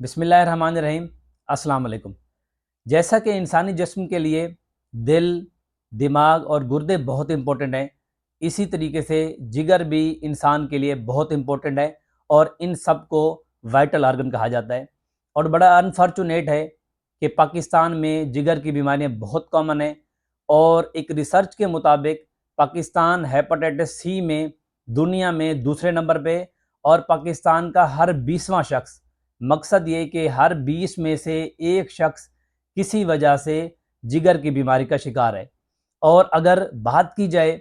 बिस्मिल्लाहिर्रहमानिर्रहीम। अस्सलाम वालेकुम। जैसा कि इंसानी जिस्म के लिए दिल, दिमाग और गुर्दे बहुत इंपॉर्टेंट हैं, इसी तरीके से जिगर भी इंसान के लिए बहुत इंपॉर्टेंट है और इन सब को वाइटल आर्गन कहा जाता है। और बड़ा अनफॉर्चुनेट है कि पाकिस्तान में जिगर की बीमारियां बहुत कॉमन है और एक रिसर्च के मुताबिक पाकिस्तान हेपेटाइटिस सी में दुनिया में दूसरे नंबर पे और पाकिस्तान का हर 20वां शख्स, मकसद ये कि हर 20 में से एक शख्स किसी वजह से जिगर की बीमारी का शिकार है। और अगर बात की जाए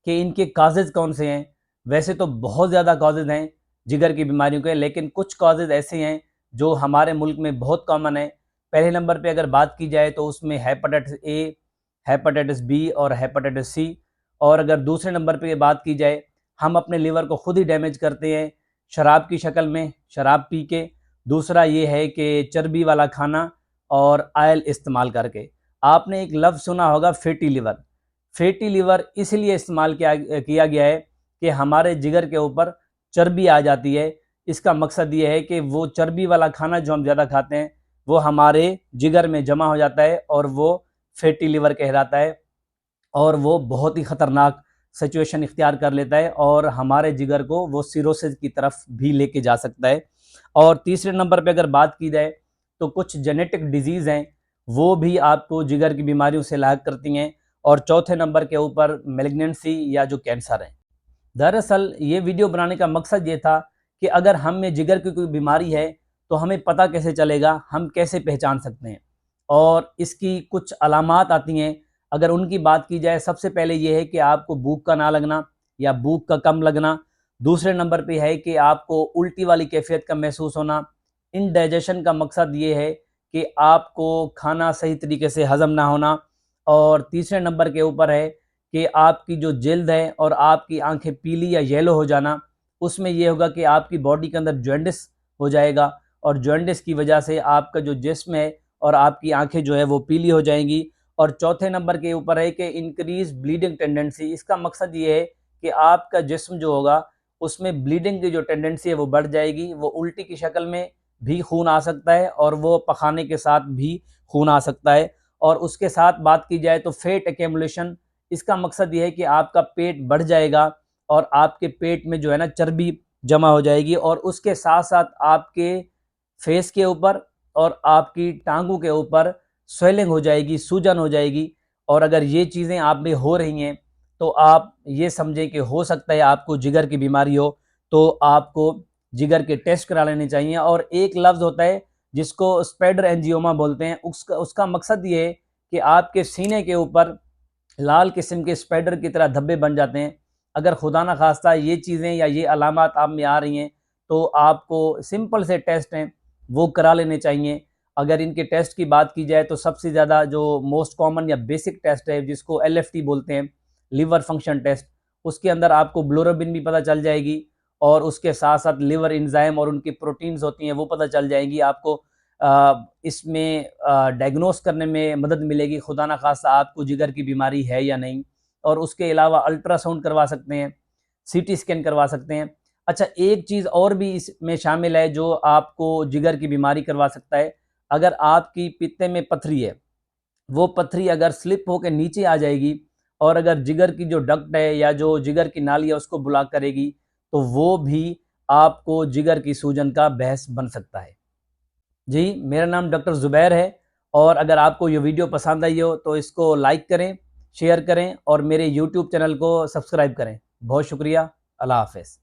कि इनके काजेज़ कौन से हैं, वैसे तो बहुत ज़्यादा काजेज़ हैं जिगर की बीमारियों के, लेकिन कुछ काजेज़ ऐसे हैं जो हमारे मुल्क में बहुत कॉमन है। पहले नंबर पे अगर बात की जाए तो उसमें हेपेटाइटिस ए, हेपेटाइटिस बी और हेपेटाइटिस सी। और अगर दूसरे नंबर पे बात की जाए, हम अपने लीवर को खुद ही डैमेज करते हैं शराब की शक्ल में, शराब पी के। दूसरा ये है कि चर्बी वाला खाना और आयल इस्तेमाल करके। आपने एक लफ्ज़ सुना होगा फैटी लिवर। फैटी लिवर इसलिए इस्तेमाल किया गया है कि हमारे जिगर के ऊपर चर्बी आ जाती है। इसका मकसद ये है कि वो चर्बी वाला खाना जो हम ज़्यादा खाते हैं वो हमारे जिगर में जमा हो जाता है और वो फैटी लिवर कहलाता है और वो बहुत ही ख़तरनाक सिचुएशन इख्तियार कर लेता है और हमारे जिगर को वो सिरोसिस की तरफ भी लेके जा सकता है। और तीसरे नंबर पे अगर बात की जाए तो कुछ जेनेटिक डिजीज़ हैं, वो भी आपको जिगर की बीमारियों से लायक करती हैं। और चौथे नंबर के ऊपर मैलिग्नेंसी या जो कैंसर है। दरअसल ये वीडियो बनाने का मकसद ये था कि अगर हम में जिगर की कोई बीमारी है तो हमें पता कैसे चलेगा, हम कैसे पहचान सकते हैं और इसकी कुछ अलामात आती हैं। अगर उनकी बात की जाए, सबसे पहले ये है कि आपको भूख का ना लगना या भूख का कम लगना। दूसरे नंबर पे है कि आपको उल्टी वाली कैफियत का महसूस होना। इनडाइजेशन का मकसद ये है कि आपको खाना सही तरीके से हज़म ना होना। और तीसरे नंबर के ऊपर है कि आपकी जो जिल्द है और आपकी आंखें पीली या येलो हो जाना, उसमें ये होगा कि आपकी बॉडी के अंदर जॉन्डिस हो जाएगा और जॉन्डिस की वजह से आपका जो जिस्म है और आपकी आंखें जो है वो पीली हो जाएंगी। और चौथे नंबर के ऊपर है कि इंक्रीज ब्लीडिंग टेंडेंसी। इसका मकसद ये है कि आपका जिस्म जो होगा उसमें ब्लीडिंग की जो टेंडेंसी है वो बढ़ जाएगी। वो उल्टी की शक्ल में भी खून आ सकता है और वो पखाने के साथ भी खून आ सकता है। और उसके साथ बात की जाए तो फैट एक्यूमुलेशन। इसका मकसद ये है कि आपका पेट बढ़ जाएगा और आपके पेट में जो है ना चर्बी जमा हो जाएगी और उसके साथ साथ आपके फेस के ऊपर और आपकी टांगों के ऊपर स्वेलिंग हो जाएगी, सूजन हो जाएगी। और अगर ये चीज़ें आप में हो रही हैं तो आप ये समझें कि हो सकता है आपको जिगर की बीमारी हो, तो आपको जिगर के टेस्ट करा लेने चाहिए। और एक लफ्ज़ होता है जिसको स्पाइडर एंजियोमा बोलते हैं, उसका उसका मकसद ये है कि आपके सीने के ऊपर लाल किस्म के स्पाइडर की तरह धब्बे बन जाते हैं। अगर खुदा ना खास्ता ये चीज़ें या ये अलामात आप में आ रही हैं तो आपको सिंपल से टेस्ट हैं वो करा लेने चाहिए। अगर इनके टेस्ट की बात की जाए तो सबसे ज़्यादा जो मोस्ट कॉमन या बेसिक टेस्ट है जिसको LFT बोलते हैं, लिवर फंक्शन टेस्ट, उसके अंदर आपको ग्लोरोबिन भी पता चल जाएगी और उसके साथ साथ लिवर एंजाइम और उनकी प्रोटीन्स होती हैं वो पता चल जाएंगी आपको। इसमें डायग्नोस करने में मदद मिलेगी खुदा ना खास्ता आपको जिगर की बीमारी है या नहीं। और उसके अलावा अल्ट्रासाउंड करवा सकते हैं, CT स्कैन करवा सकते हैं। अच्छा, एक चीज़ और भी इसमें शामिल है जो आपको जिगर की बीमारी करवा सकता है। अगर आपकी पित्ते में पथरी है, वो पथरी अगर स्लिप होकर नीचे आ जाएगी और अगर जिगर की जो डक्ट है या जो जिगर की नाली है उसको ब्लॉक करेगी, तो वो भी आपको जिगर की सूजन का बहस बन सकता है। जी, मेरा नाम डॉक्टर ज़ुबैर है और अगर आपको ये वीडियो पसंद आई हो तो इसको लाइक करें, शेयर करें और मेरे यूट्यूब चैनल को सब्सक्राइब करें। बहुत शुक्रिया। अल्लाह हाफ़िज़।